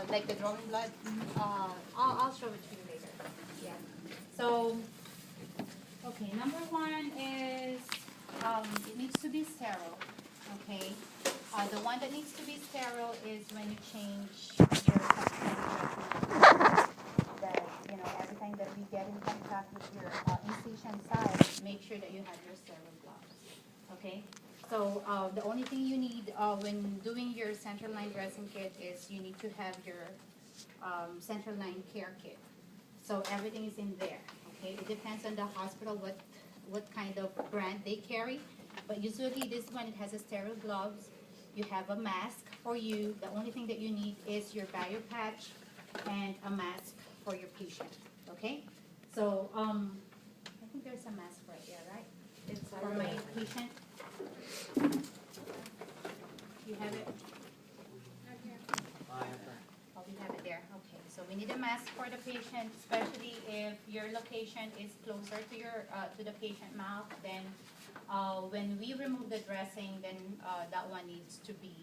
like the drawing blood. I'll show it to you later. Yeah. So, okay, number one is it needs to be sterile. Okay. The one that needs to be sterile is when you change your that, you know, every time that we get in contact with your incision site, make sure that you have your sterile gloves. Okay. So the only thing you need when doing your central line dressing kit is you need to have your central line care kit. So everything is in there. Okay. It depends on the hospital what kind of brand they carry, but usually this one, it has a sterile gloves. You have a mask for you. The only thing that you need is your bio patch and a mask for your patient. Okay. So I think there's a mask right there, right? It's for my patient. You have it? Oh, we have it there. Okay. So we need a mask for the patient, especially if your location is closer to your to the patient mouth. Then when we remove the dressing, then that one needs to be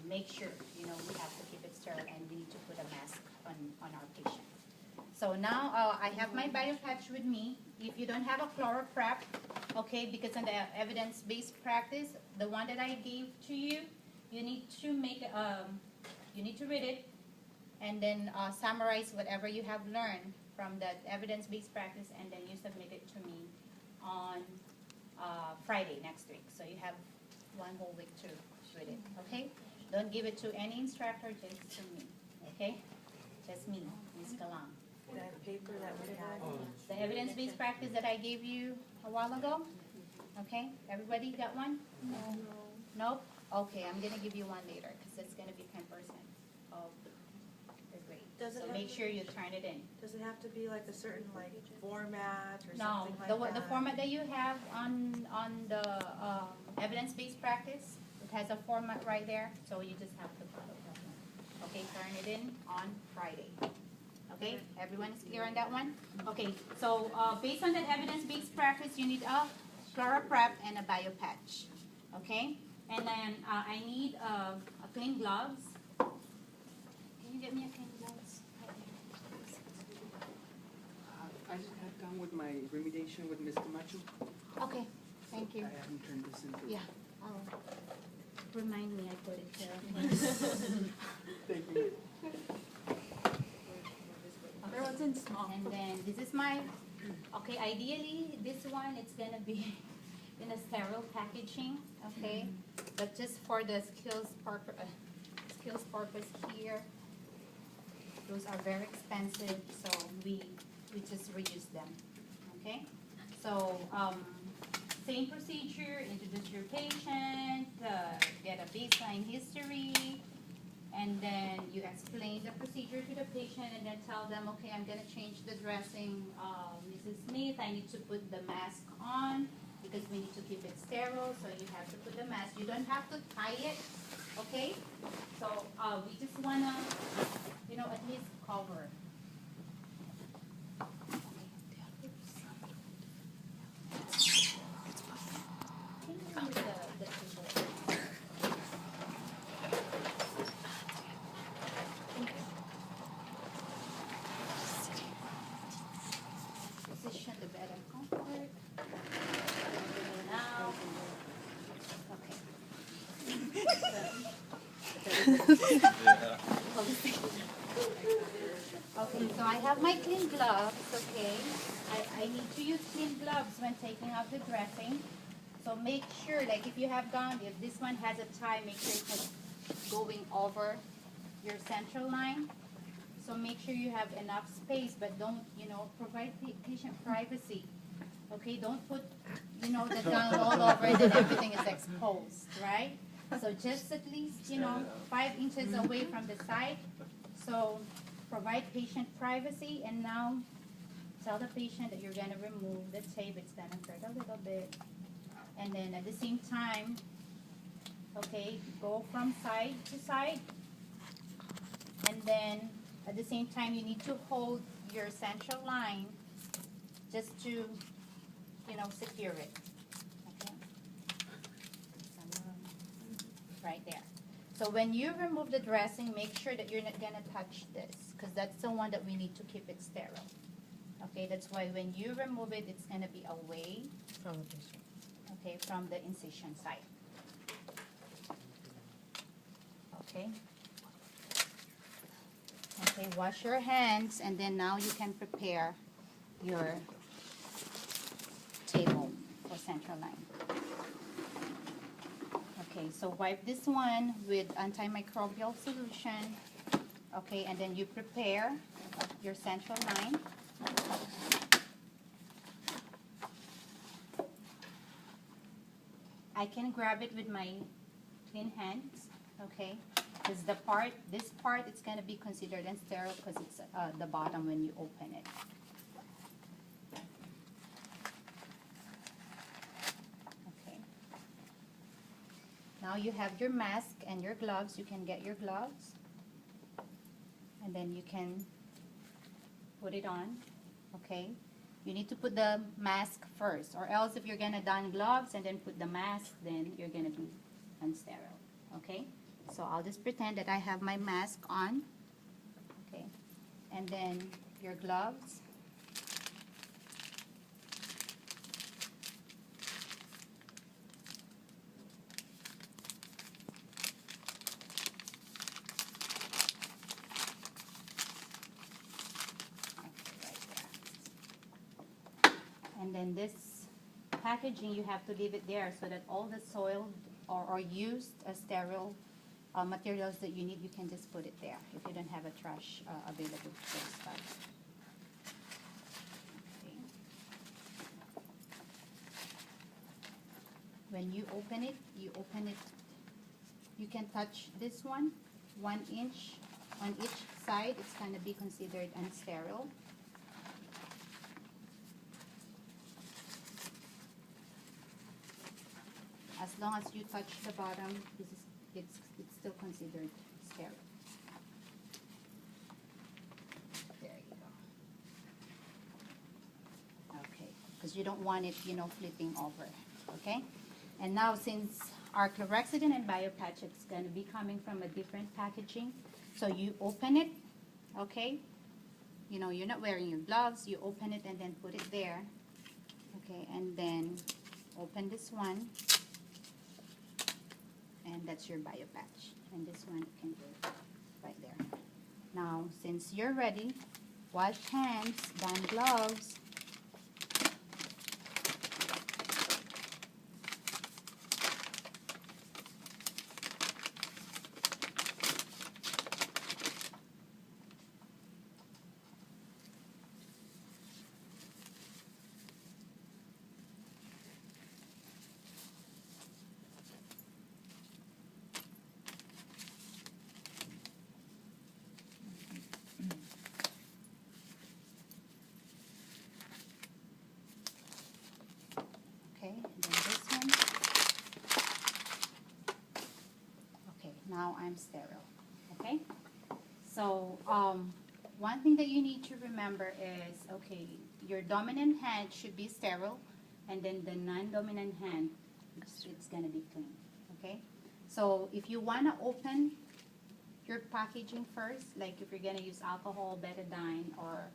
make sure, you know, we have to keep it sterile, and we need to put a mask on our patient. So now I have my bio patch with me. If you don't have a ChloraPrep, okay, because in the evidence-based practice, the one that I gave to you, you need to make you need to read it and then summarize whatever you have learned from that evidence-based practice, and then you submit it to me on Friday next week. So you have one whole week to read it, okay? Don't give it to any instructor, just to me, okay? Just me, Ms. Kalam. That paper that we had. The evidence-based practice that I gave you a while ago, okay? Everybody got one? No. Nope? Okay, I'm gonna give you one later, because it's gonna be 10% of the grade. Does it So have make to- sure you turn it in. Does it have to be like a certain like format or No, something like that? the format that you have on the evidence-based practice, it has a format right there, so you just have to follow that one. Okay, turn it in on Friday. Okay, everyone is clear on that one? Okay, so based on that evidence-based practice, you need a ChloraPrep and a bio patch. Okay, and then I need a clean gloves. Can you get me a clean gloves? I just got done with my remediation with Ms. Camacho. Okay, thank you. I haven't turned this into. Yeah, remind me, I put it there. Thank you. There wasn't small. And then this is my, okay, ideally, this one, it's gonna be in a sterile packaging, okay? But just for the skills purpose here, those are very expensive, so we just reuse them, okay? So, same procedure, introduce your patient, get a baseline history, and then you explain the procedure to the patient, and then tell them, okay, I'm gonna change the dressing. Mrs. Smith, I need to put the mask on because we need to keep it sterile, so you have to put the mask. You don't have to tie it, okay? So we just wanna, you know, at least cover. Position the bed and comfort. Now. Okay, so I have my clean gloves, okay? I need to use clean gloves when taking out the dressing. So make sure, like if you have gone, if this one has a tie, make sure it's not going over your central line. So make sure you have enough space, but don't, you know, provide patient privacy. Okay, don't put, you know, the gown all over and then everything is exposed, right? So just at least, you know, 5 inches away from the side. So provide patient privacy, and now tell the patient that you're going to remove the tape. It's going to hurt a little bit. And then at the same time, okay, go from side to side. And then at the same time, you need to hold your central line just to, you know, secure it. Okay? Right there. So when you remove the dressing, make sure that you're not gonna touch this, because that's the one that we need to keep it sterile. Okay, that's why when you remove it, it's gonna be away, okay, from the incision site. Okay. Okay, wash your hands, and then now you can prepare your table for central line. Okay, so wipe this one with antimicrobial solution. Okay, and then you prepare your central line. I can grab it with my clean hands, okay? Because this part, it's gonna be considered unsterile because it's the bottom when you open it. Okay. Now you have your mask and your gloves. You can get your gloves, and then you can put it on, okay? You need to put the mask first, or else if you're gonna don gloves and then put the mask, then you're gonna be unsterile, okay? So I'll just pretend that I have my mask on, okay? And then your gloves. And then this packaging, you have to leave it there so that all the soiled or used sterile materials that you need, you can just put it there if you don't have a trash available for stuff. Okay. When you open it, you can touch this one, 1 inch on each side. It's going to be considered unsterile. As long as you touch the bottom, it's still considered sterile. There you go. Okay, because you don't want it, flipping over. Okay, and now since our chlorhexidine and BioPatch is going to be coming from a different packaging, so you open it. Okay, you're not wearing your gloves. You open it and then put it there. Okay, and then open this one. And that's your BioPatch. And this one you can go right there. Now, since you're ready, wash hands, don gloves. Okay, and then this one. Okay, now I'm sterile. Okay, so one thing that you need to remember is, okay, your dominant hand should be sterile, and then the non-dominant hand, it's gonna be clean. Okay, so if you wanna open your packaging first, like if you're gonna use alcohol, betadine, or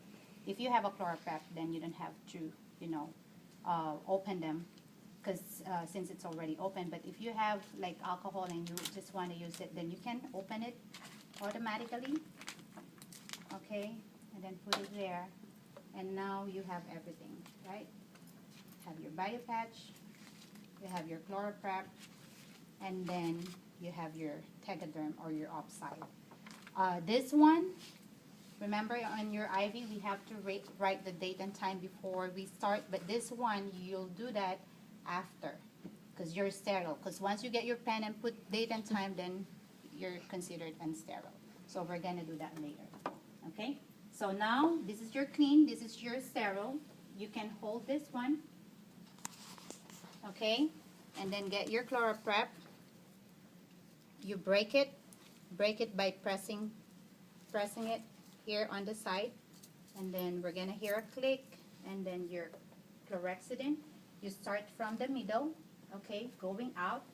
if you have a ChloraPrep, then you don't have to, open them, because since it's already open. But if you have like alcohol and you just want to use it, then you can open it automatically. Okay, and then put it there, and now you have everything, right? Have your BioPatch, you have your ChloraPrep, and then you have your Tegaderm or your Opside. This one, remember on your IV, we have to write the date and time before we start, but this one, you'll do that after, because you're sterile. Because once you get your pen and put date and time, then you're considered unsterile. So we're going to do that later. Okay? So now, this is your clean, this is your sterile. You can hold this one. Okay? And then get your ChloraPrep. You break it by pressing it here on the side, and then we're gonna hear a click, and then your chlorhexidine. You start from the middle, okay, going out,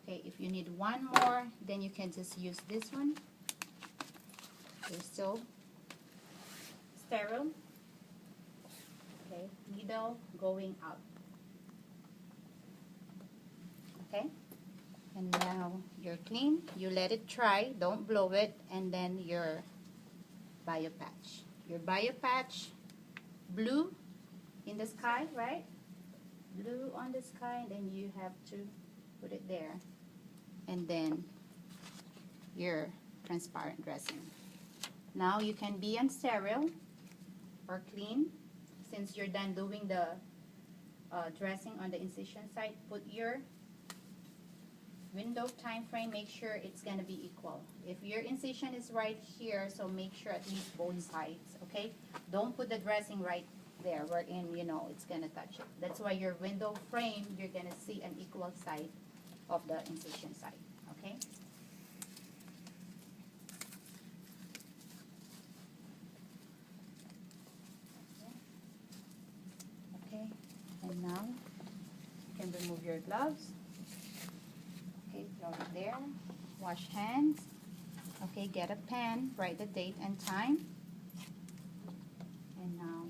Okay, if you need one more, then you can just use this one. They're still sterile. Okay, needle going out. Okay, and now you're clean. You let it dry, don't blow it, and then your bio patch. Your bio patch, blue in the sky, right? Blue on the sky, and then you have to put it there. And then your transparent dressing. Now you can be on sterile or clean. Since you're done doing the dressing on the incision site, put your window time frame, make sure it's going to be equal. If your incision is right here, so make sure at least both sides, okay? Don't put the dressing right there wherein, you know, it's going to touch it. That's why your window frame, you're going to see an equal side of the incision side, okay? Okay, and now you can remove your gloves. Okay, throw it there. Wash hands. Okay, get a pen, write the date and time. And now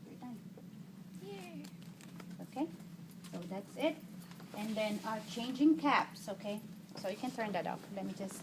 you're done. Yay! Okay, so that's it. And then changing caps, okay? So you can turn that off. Let me just